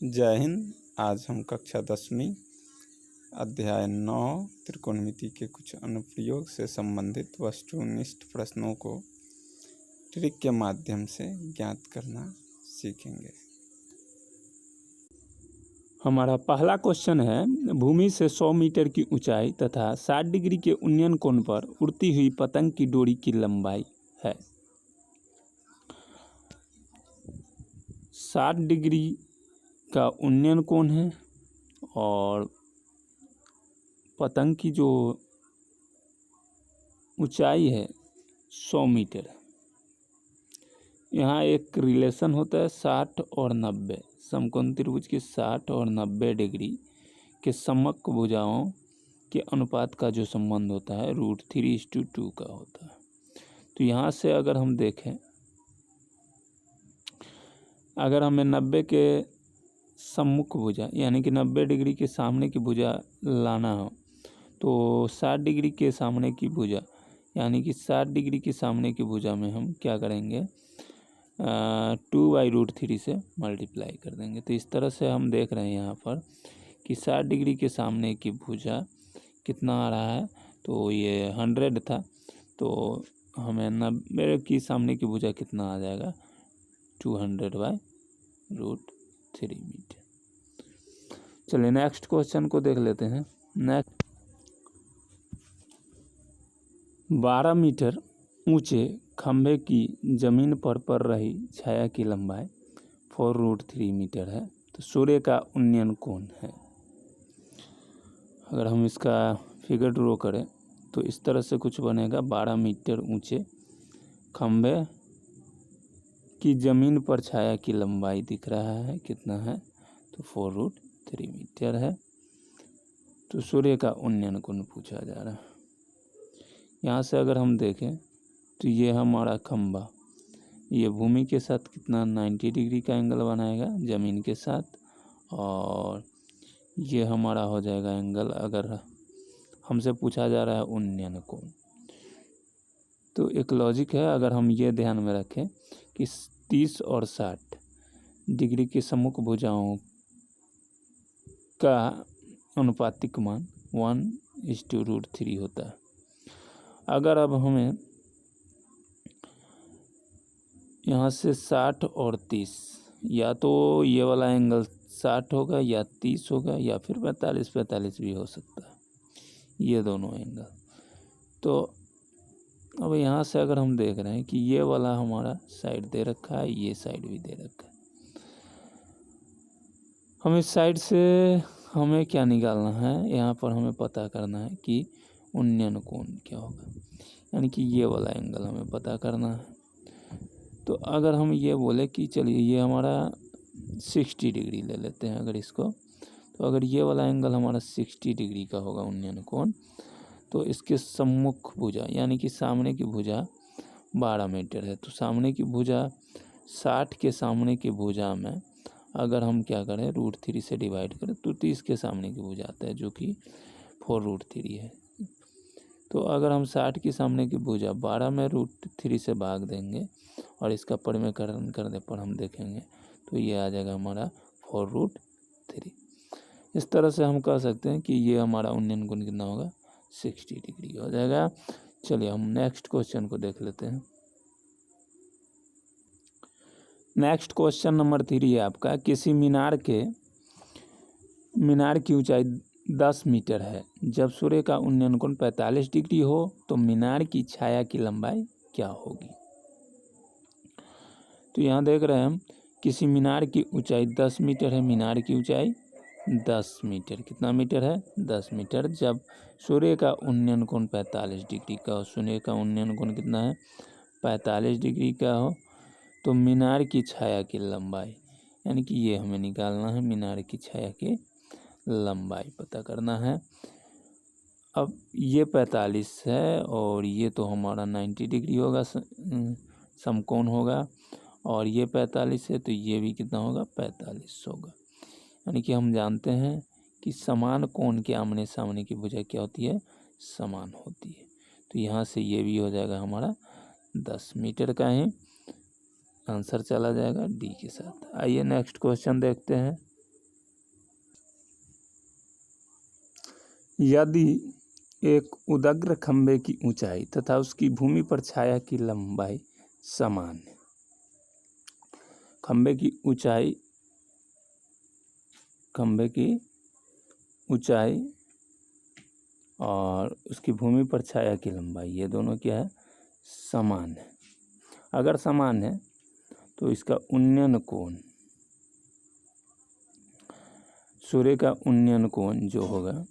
जय हिंद। आज हम कक्षा 10वीं अध्याय 9 त्रिकोणमिति के कुछ अनुप्रयोग से संबंधित वस्तुनिष्ठ प्रश्नों को ट्रिक के माध्यम से ज्ञात करना सीखेंगे। हमारा पहला क्वेश्चन है, भूमि से 100 मीटर की ऊंचाई तथा 60 डिग्री के उन्नयन कोण पर उड़ती हुई पतंग की डोरी की लंबाई है। 60 डिग्री का उन्नयन कोण है और पतंग की जो ऊंचाई है 100 मीटर। यहाँ एक रिलेशन होता है 60 और 90। समकोण त्रिभुज के 60 और 90 डिग्री के समक्ष भुजाओं के अनुपात का जो संबंध होता है √3:2 का होता है। तो यहाँ से अगर हम देखें, अगर हमें 90 के सम्मुख भुजा यानी कि 90 डिग्री के सामने की भुजा लाना हो तो 60 डिग्री के सामने की भुजा यानी कि 60 डिग्री के सामने की भुजा में हम क्या करेंगे, 2/√3 से मल्टीप्लाई कर देंगे। तो इस तरह से हम देख रहे हैं यहाँ पर कि 60 डिग्री के सामने की भुजा कितना आ रहा है, तो ये 100 था, तो हमें 90 की सामने की भुजा कितना आ जाएगा, 200/√3 मीटर। चलिए नेक्स्ट क्वेश्चन को देख लेते हैं। नेक्स्ट, 12 मीटर ऊंचे खंभे की जमीन पर पड़ रही छाया की लंबाई 4√3 मीटर है। तो सूर्य का उन्नयन कोण है। अगर हम इसका फिगर ड्रॉ करें तो इस तरह से कुछ बनेगा। 12 मीटर ऊंचे खंभे की जमीन पर छाया की लंबाई दिख रहा है, कितना है, तो 4√3 मीटर है। तो सूर्य का उन्नयन कोण पूछा जा रहा है। यहाँ से अगर हम देखें तो ये हमारा खंभा, ये भूमि के साथ कितना 90 डिग्री का एंगल बनाएगा ज़मीन के साथ, और ये हमारा हो जाएगा एंगल, अगर हमसे पूछा जा रहा है उन्नयन कोण। तो एक लॉजिक है, अगर हम ये ध्यान में रखें कि 30 और 60 डिग्री के सम्मुख भुजाओं का अनुपातिक मान 1:√3 होता है। अगर अब हमें यहाँ से 60 और 30, या तो ये वाला एंगल 60 होगा या 30 होगा या फिर 45 भी हो सकता है, ये दोनों एंगल। तो अब यहाँ से अगर हम देख रहे हैं कि ये वाला हमारा साइड दे रखा है, ये साइड भी दे रखा है, हम इस साइड से हमें क्या निकालना है, यहाँ पर हमें पता करना है कि उन्नयन कोण क्या होगा, यानी कि ये वाला एंगल हमें पता करना है। तो अगर हम ये बोले कि चलिए ये हमारा 60 डिग्री ले लेते हैं अगर इसको, तो अगर ये वाला एंगल हमारा 60 डिग्री का होगा उन्नयन कोण, तो इसके सम्मुख भुजा यानी कि सामने की भुजा 12 मीटर है। तो सामने की भुजा 60 के सामने की भुजा में अगर हम क्या करें, √3 से डिवाइड करें तो 30 के सामने की भुजा आता है जो कि 4√3 है। तो अगर हम 60 की सामने की भुजा 12 में √3 से भाग देंगे और इसका परिमेयकरण करने पर हम देखेंगे तो ये आ जाएगा हमारा 4√3। इस तरह से हम कह सकते हैं कि ये हमारा उन्नयन कोण कितना होगा, 60 डिग्री हो जाएगा। चलिए हम नेक्स्ट क्वेश्चन को देख लेते हैं। नेक्स्ट क्वेश्चन नंबर 3 है आपका, किसी मीनार की ऊंचाई 10 मीटर है। जब सूर्य का उन्नयन कोण 45 डिग्री हो तो मीनार की छाया की लंबाई क्या होगी। तो यहाँ देख रहे हैं हम, किसी मीनार की ऊंचाई 10 मीटर है। मीनार की ऊंचाई 10 मीटर, कितना मीटर है, 10 मीटर। जब सूर्य का उन्नयन कोण 45 डिग्री का हो, सूर्य का उन्नयन कोण कितना है, 45 डिग्री का हो, तो मीनार की छाया की लंबाई, यानी कि ये हमें निकालना है, मीनार की छाया की लंबाई पता करना है। अब ये 45 है और ये तो हमारा 90 डिग्री होगा, समकोण होगा, और ये 45 है तो ये भी कितना होगा, 45 होगा। यानी कि हम जानते हैं कि समान कोण के आमने सामने की भुजा क्या होती है, समान होती है। तो यहाँ से ये भी हो जाएगा हमारा 10 मीटर का ही आंसर चला जाएगा डी के साथ। आइए नेक्स्ट क्वेश्चन देखते हैं। यदि एक उदग्र खंभे की ऊंचाई तथा उसकी भूमि पर छाया की लंबाई समान है। खंभे की ऊंचाई और उसकी भूमि पर छाया की लंबाई, ये दोनों क्या है, समान है। अगर समान है तो इसका उन्नयन कोण, सूर्य का उन्नयन कोण जो होगा,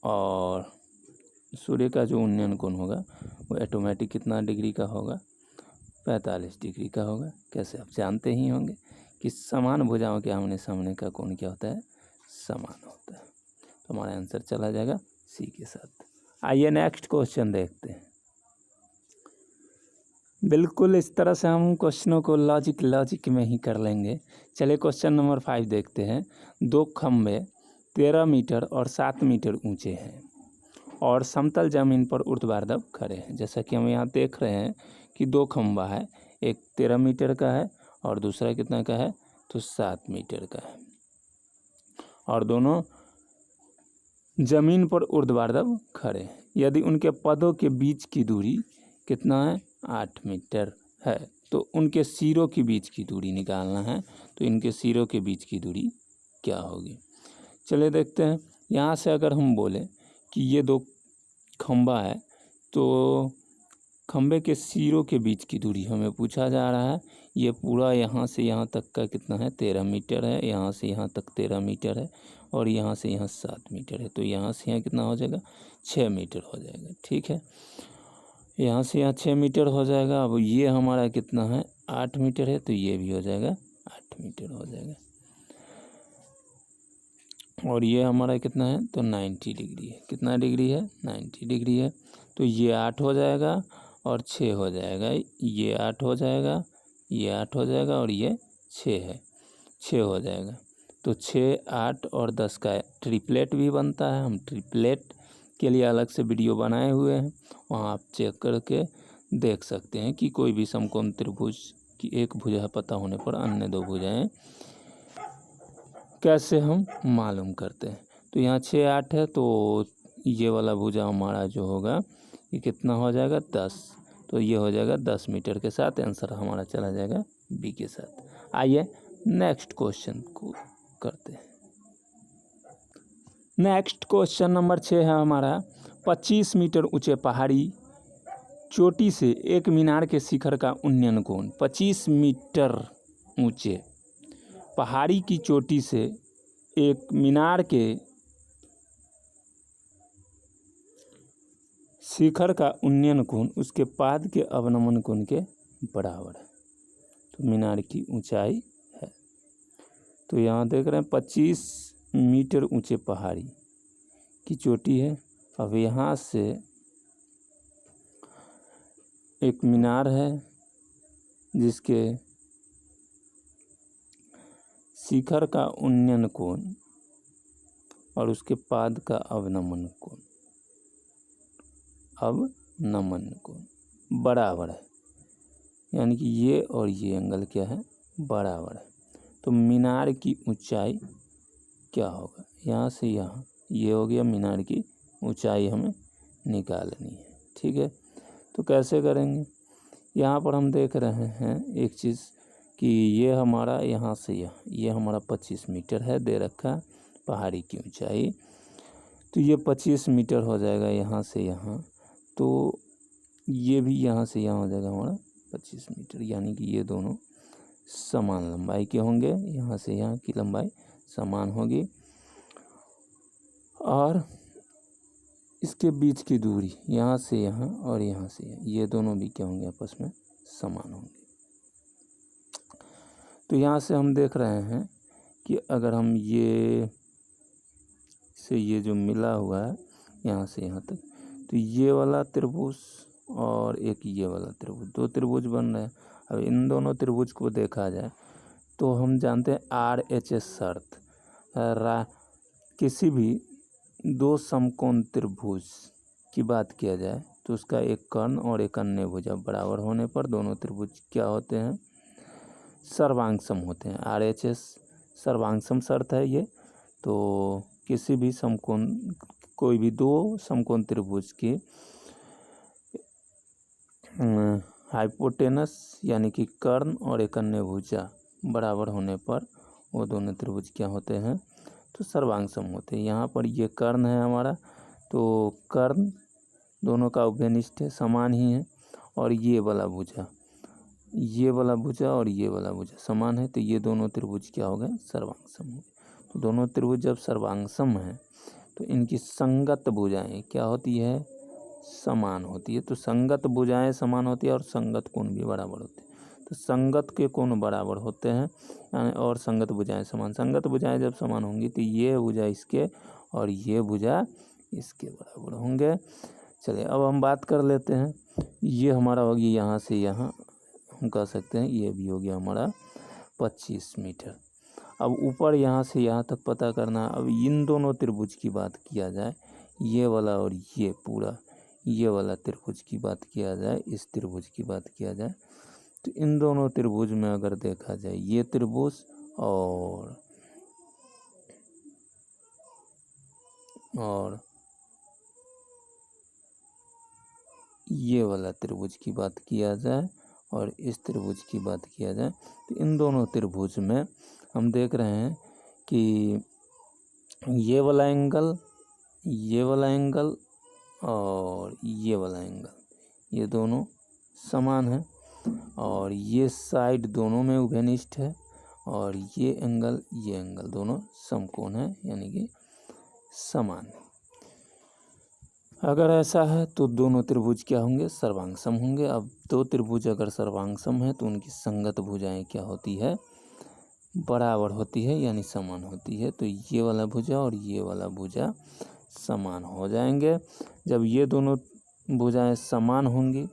और सूर्य का जो उन्नयन कोण होगा वो ऑटोमेटिक कितना डिग्री का होगा, 45 डिग्री का होगा। कैसे, आप जानते ही होंगे कि समान भुजाओं के आमने सामने का कोण क्या होता है, समान होता है। तो हमारा आंसर चला जाएगा सी के साथ। आइए नेक्स्ट क्वेश्चन देखते हैं। बिल्कुल इस तरह से हम क्वेश्चनों को लॉजिक में ही कर लेंगे। चलिए क्वेश्चन नंबर 5 देखते हैं। 2 खंभे 13 मीटर और 7 मीटर ऊंचे हैं और समतल जमीन पर ऊर्ध्वाधर खड़े हैं। जैसा कि हम यहाँ देख रहे हैं कि 2 खंभा है, एक 13 मीटर का है और दूसरा कितना का है, तो 7 मीटर का है, और दोनों जमीन पर ऊर्ध्वाधर खड़े हैं। यदि उनके पदों के बीच की दूरी कितना है, 8 मीटर है, तो उनके सिरों के बीच की दूरी निकालना है। तो इनके सिरों के बीच की दूरी क्या होगी। चलिए देखते हैं। यहाँ से अगर हम बोले कि ये 2 खंभा है, तो खंभे के सिरों के बीच की दूरी हमें पूछा जा रहा है। ये पूरा यहाँ से यहाँ तक का कितना है, 13 मीटर है। यहाँ से यहाँ तक 13 मीटर है और यहाँ से यहाँ 7 मीटर है। तो यहाँ से यहाँ कितना हो जाएगा, 6 मीटर हो जाएगा। ठीक है, यहाँ से यहाँ 6 मीटर हो जाएगा। अब ये हमारा कितना है, 8 मीटर है, तो ये भी हो जाएगा 8 मीटर हो जाएगा। और ये हमारा कितना है, तो 90 डिग्री है। कितना डिग्री है, 90 डिग्री है। तो ये 8 हो जाएगा और 6 हो जाएगा। ये 8 हो जाएगा, ये 8 हो जाएगा और ये 6 है, 6 हो जाएगा। तो 6, 8 और 10 का ट्रिपलेट भी बनता है। हम ट्रिपलेट के लिए अलग से वीडियो बनाए हुए हैं, वहाँ आप चेक करके देख सकते हैं कि कोई भी समकोण त्रिभुज की एक भुजा पता होने पर अन्य 2 भुजाएं कैसे हम मालूम करते हैं। तो यहाँ 6, 8 है, तो ये वाला भुजा हमारा जो होगा ये कितना हो जाएगा, 10। तो ये हो जाएगा 10 मीटर के साथ। आंसर हमारा चला जाएगा बी के साथ। आइए नेक्स्ट क्वेश्चन को करते हैं। नेक्स्ट क्वेश्चन नंबर 6 है हमारा। 25 मीटर ऊंचे पहाड़ी चोटी से एक मीनार के शिखर का उन्नयन कोण। 25 मीटर ऊंचे पहाड़ी की चोटी से एक मीनार के शिखर का उन्नयन कोण उसके पाद के अवनमन कोण के बराबर है। तो मीनार की ऊंचाई है, तो यहाँ देख रहे हैं 25 मीटर ऊंचे पहाड़ी की चोटी है। अब यहाँ से एक मीनार है जिसके शिखर का उन्नयन कोण और उसके पाद का अवनमन कोण बराबर है। यानी कि ये और ये एंगल क्या है, बराबर है। तो मीनार की ऊंचाई क्या होगा, यहाँ से यहाँ, ये हो गया मीनार की ऊंचाई हमें निकालनी है। ठीक है, तो कैसे करेंगे। यहाँ पर हम देख रहे हैं एक चीज़ कि ये हमारा यहाँ से यहाँ, ये हमारा 25 मीटर है दे रखा पहाड़ी की ऊंचाई। तो ये 25 मीटर हो जाएगा यहाँ से यहाँ, तो ये भी यहाँ से यहाँ हो जाएगा हमारा 25 मीटर। यानी कि ये दोनों समान लंबाई के होंगे। यहाँ से यहाँ की लंबाई समान होगी और इसके बीच की दूरी यहाँ से यहाँ और यहाँ से यहाँ, ये दोनों भी क्या होंगे, आपस में समान होंगे। तो यहाँ से हम देख रहे हैं कि अगर हम ये से ये जो मिला हुआ है यहाँ से यहाँ तक, तो ये वाला त्रिभुज और एक ये वाला त्रिभुज, 2 त्रिभुज बन रहे हैं। अब इन दोनों त्रिभुज को देखा जाए तो हम जानते हैं RHS शर्त, किसी भी 2 समकोण त्रिभुज की बात किया जाए तो उसका एक कर्ण और एक अन्य भुजा बराबर होने पर दोनों त्रिभुज क्या होते हैं, सर्वांगसम होते हैं। RHS सर्वांगसम शर्त है ये। तो किसी भी समकोण कोई भी दो समकोण त्रिभुज के हाइपोटेनस यानी कि कर्ण और एक अन्य भुजा बराबर होने पर वो दोनों त्रिभुज क्या होते हैं, तो सर्वांगसम होते हैं। यहाँ पर ये कर्ण है हमारा, तो कर्ण दोनों का उभयनिष्ठ है, समान ही है, और ये वाला भुजा और ये वाला भुजा समान है, तो ये दोनों त्रिभुज क्या हो गए, सर्वांगसम हो गए। तो दोनों त्रिभुज जब सर्वांगसम है तो इनकी संगत भुजाएं क्या होती है, समान होती है। तो संगत भुजाएं समान होती है और संगत कोण भी बराबर होते हैं। तो संगत के कोण बराबर होते हैं यानी और संगत भुजाएं समान। संगत भुजाएं जब समान होंगी तो ये भुजा इसके और ये भुजा इसके बराबर होंगे। चलिए अब हम बात कर लेते हैं, ये हमारा हो गया यहाँ से यहाँ, हम कह सकते हैं ये भी हो गया हमारा 25 मीटर। अब ऊपर यहाँ से यहाँ तक पता करना। अब इन दोनों त्रिभुज की बात किया जाए, ये वाला और ये पूरा ये वाला त्रिभुज की बात किया जाए, इस त्रिभुज की बात किया जाए, तो इन दोनों त्रिभुज में अगर देखा जाए ये त्रिभुज और ये वाला त्रिभुज की बात किया जाए और इस त्रिभुज की बात किया जाए, तो इन दोनों त्रिभुज में हम देख रहे हैं कि ये वाला एंगल और ये वाला एंगल ये दोनों समान है, और ये साइड दोनों में उभयनिष्ठ है, और ये एंगल दोनों समकोण है यानी कि समान है। अगर ऐसा है तो दोनों त्रिभुज क्या होंगे, सर्वांगसम होंगे। अब दो त्रिभुज अगर सर्वांगसम है तो उनकी संगत भुजाएं क्या होती है, बराबर होती है यानी समान होती है। तो ये वाला भुजा और ये वाला भुजा समान हो जाएंगे। जब ये दोनों भुजाएं समान होंगी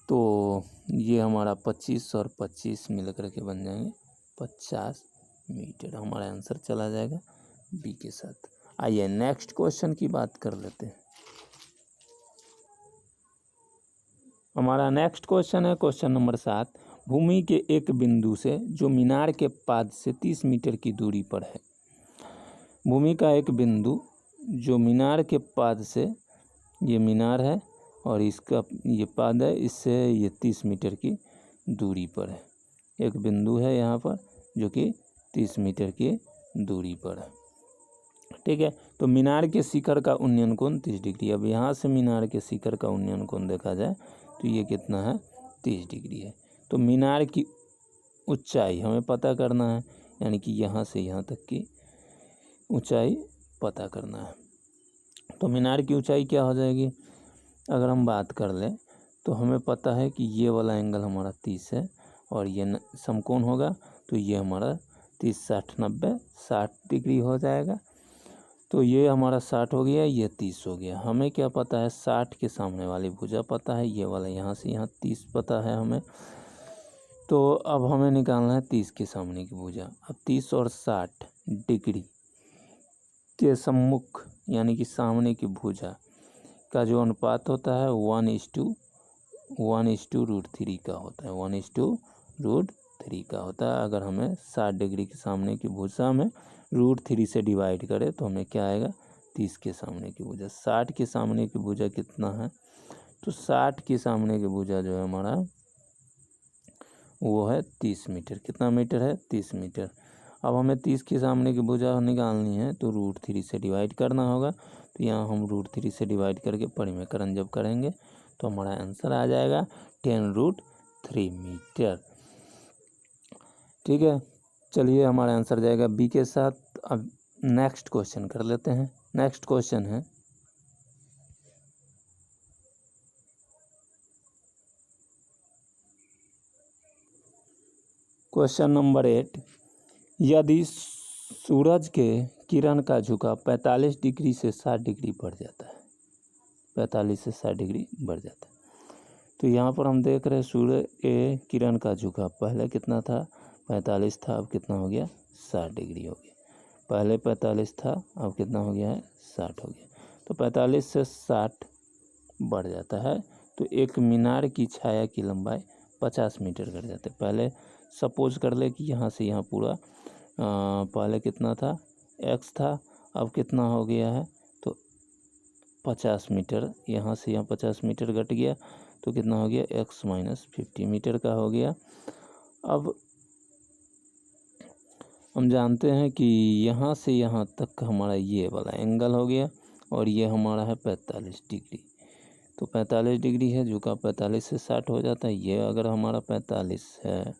तो ये हमारा 25 और 25 मिलकर के बन जाएंगे 50 मीटर। हमारा आंसर चला जाएगा बी के साथ। आइए नेक्स्ट क्वेश्चन की बात कर लेते हैं। हमारा नेक्स्ट क्वेश्चन है क्वेश्चन नंबर 7। भूमि के एक बिंदु से जो मीनार के पाद से 30 मीटर की दूरी पर है। भूमि का एक बिंदु जो मीनार के पाद से, ये मीनार है और इसका ये पाद है, इससे ये 30 मीटर की दूरी पर है। एक बिंदु है यहाँ पर जो कि 30 मीटर की दूरी पर है, ठीक है। तो मीनार के शिखर का उन्नयन कोण 30 डिग्री। अब यहाँ से मीनार के शिखर का उन्नयन कोण देखा जाए तो ये कितना है, 30 डिग्री है। तो मीनार की ऊंचाई हमें पता करना है, यानी कि यहाँ से यहाँ तक की ऊंचाई पता करना है। तो मीनार की ऊंचाई क्या हो जाएगी, अगर हम बात कर लें तो हमें पता है कि ये वाला एंगल हमारा 30 है और ये समकोण होगा, तो ये हमारा 30 60 90 60 डिग्री हो जाएगा। तो ये हमारा 60 हो गया, ये 30 हो गया। हमें क्या पता है, 60 के सामने वाली भुजा पता है, ये वाला यहाँ से यहाँ 30 पता है हमें। तो अब हमें निकालना है 30 के सामने की भुजा। अब 30 और 60 डिग्री के सम्मुख यानी कि सामने की भुजा का जो अनुपात होता है 1:√3 का होता है, 1:√3 का होता है। अगर हमें 60 डिग्री के सामने की भुजा में √3 से डिवाइड करें तो हमें क्या आएगा, 30 के सामने की भुजा। 60 के सामने की भुजा कितना है, तो 60 के सामने की भुजा जो है हमारा वो है 30 मीटर। कितना मीटर है, 30 मीटर। अब हमें 30 के सामने की भुजा निकालनी है तो √3 से डिवाइड करना होगा। तो यहाँ हम √3 से डिवाइड करके परिमेयकरण जब करेंगे तो हमारा आंसर आ जाएगा 10√3 मीटर, ठीक है। चलिए हमारा आंसर जाएगा बी के साथ। अब नेक्स्ट क्वेश्चन कर लेते हैं। नेक्स्ट क्वेश्चन है क्वेश्चन नंबर 8। यदि सूरज के किरण का झुकाव 45 डिग्री से 60 डिग्री बढ़ जाता है, 45 से 60 डिग्री बढ़ जाता है, तो यहाँ पर हम देख रहे हैं सूर्य के किरण का झुकाव पहले कितना था, 45 था, अब कितना हो गया, 60 डिग्री हो गया। पहले 45 था, अब कितना हो गया है, 60 हो गया। तो 45 से 60 बढ़ जाता है तो एक मीनार की छाया की लंबाई 50 मीटर घट जाती है। पहले सपोज कर ले कि यहाँ से यहाँ पूरा पहले कितना था, x था, अब कितना हो गया है, तो 50 मीटर, यहाँ से यहाँ 50 मीटर घट गया तो कितना हो गया, x माइनस 50 मीटर का हो गया। अब हम जानते हैं कि यहाँ से यहाँ तक का हमारा ये वाला एंगल हो गया और ये हमारा है 45 डिग्री। तो 45 डिग्री है, जो का 45 से 60 हो जाता है। ये अगर हमारा 45 है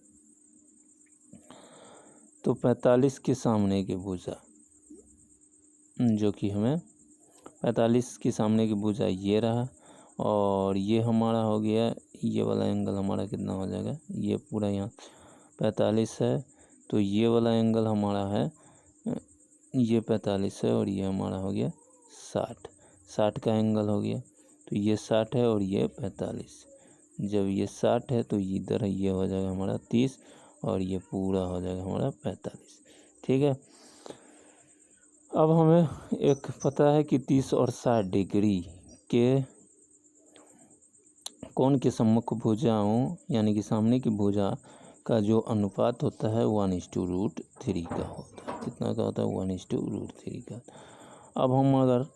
तो 45 के सामने की भुजा, जो कि हमें 45 के सामने की भुजा ये रहा, और ये हमारा हो गया, ये वाला एंगल हमारा कितना हो जाएगा, ये पूरा यहाँ 45 है तो ये वाला एंगल हमारा है, ये 45 है और ये हमारा हो गया 60 का एंगल हो गया। तो ये 60 है और ये 45। जब ये 60 है तो इधर ये हो जाएगा हमारा 30 और ये पूरा हो जाएगा हमारा 45। ठीक है। अब हमें एक पता है कि 30 और 60 डिग्री के कोण के सम्मुख भुजाओं यानी कि सामने की भुजा का जो अनुपात होता है 1:√3 का होता है। कितना का होता है, 1:√3 का। अब हम अगर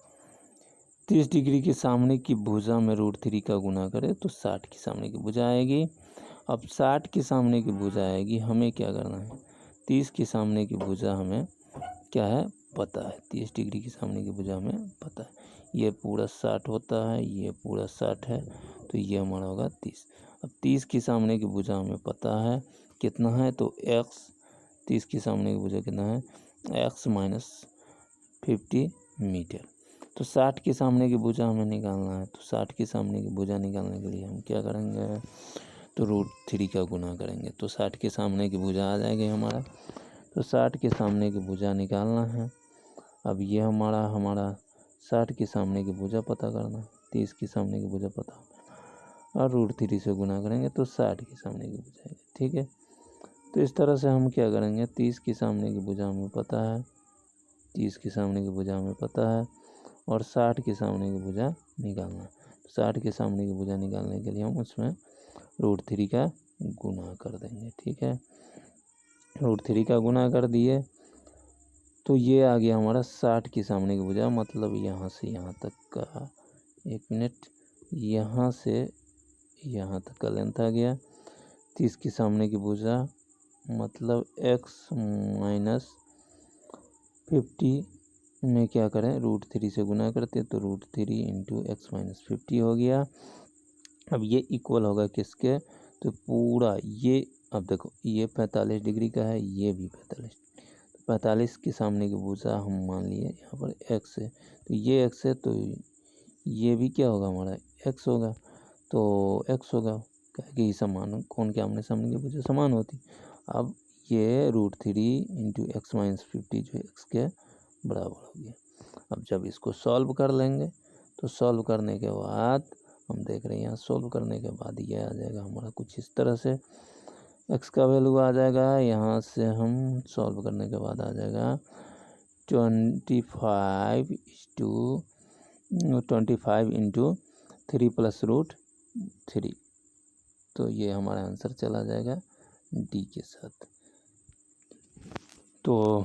30 डिग्री के सामने की भुजा में √3 का गुना करें तो 60 की सामने की भुजा आएगी। अब 60 की सामने की भुजा आएगी, हमें क्या करना है, 30 की सामने की भुजा हमें क्या है पता है, 30 डिग्री की सामने की भुजा हमें पता है। ये पूरा 60 होता है, ये पूरा 60 है, तो ये हमारा होगा 30। अब 30 की सामने की भुजा हमें पता है कितना है, तो x, 30 की सामने की भुजा कितना है, x माइनस 50 मीटर। तो 60 के सामने की भुजा हमें निकालना है, तो 60 के सामने की भुजा निकालने के लिए हम क्या करेंगे, तो √3 का गुना करेंगे, तो 60 के सामने की भुजा आ जाएगी हमारा। तो 60 के सामने की भुजा निकालना है। अब ये हमारा 60 के सामने की भुजा पता करना है, 30 के सामने की भुजा पता और √3 से गुना करेंगे तो 60 के सामने की भुजा आएगी। ठीक है। तो इस तरह से हम क्या करेंगे, 30 के सामने की भुजा हमें पता है, 30 के सामने की भुजा हमें पता है और 60 के सामने की भुजा निकालना है। 60 के सामने की भुजा निकालने के लिए हम उसमें √3 का गुना कर देंगे। ठीक है, √3 का गुना कर दिए तो ये आ गया हमारा 60 की सामने की भुजा, मतलब यहाँ से यहाँ तक का, 1 मिनट, यहाँ से यहाँ तक का लेंथ आ गया। 30 की सामने की भुजा मतलब x माइनस 50 में क्या करें, √3 से गुना करते तो √3 इंटू x माइनस 50 हो गया। अब ये इक्वल होगा किसके, तो पूरा ये, अब देखो ये 45 डिग्री का है, ये भी 45 के सामने की भुजा हम मान लिए यहाँ पर x है, तो ये x है तो ये भी क्या होगा हमारा x होगा, तो x होगा कि समान, कौन के आमने सामने की भुजा समान होती। अब ये √3 इंटू x माइनस 50 जो x के बराबर हो गया। अब जब इसको सॉल्व कर लेंगे तो सॉल्व करने के बाद हम देख रहे हैं, यहाँ सॉल्व करने के बाद ये आ जाएगा हमारा कुछ इस तरह से, x का वैल्यू आ जाएगा, यहाँ से हम सॉल्व करने के बाद आ जाएगा 25 इंटू 3 प्लस √3। तो ये हमारा आंसर चला जाएगा डी के साथ। तो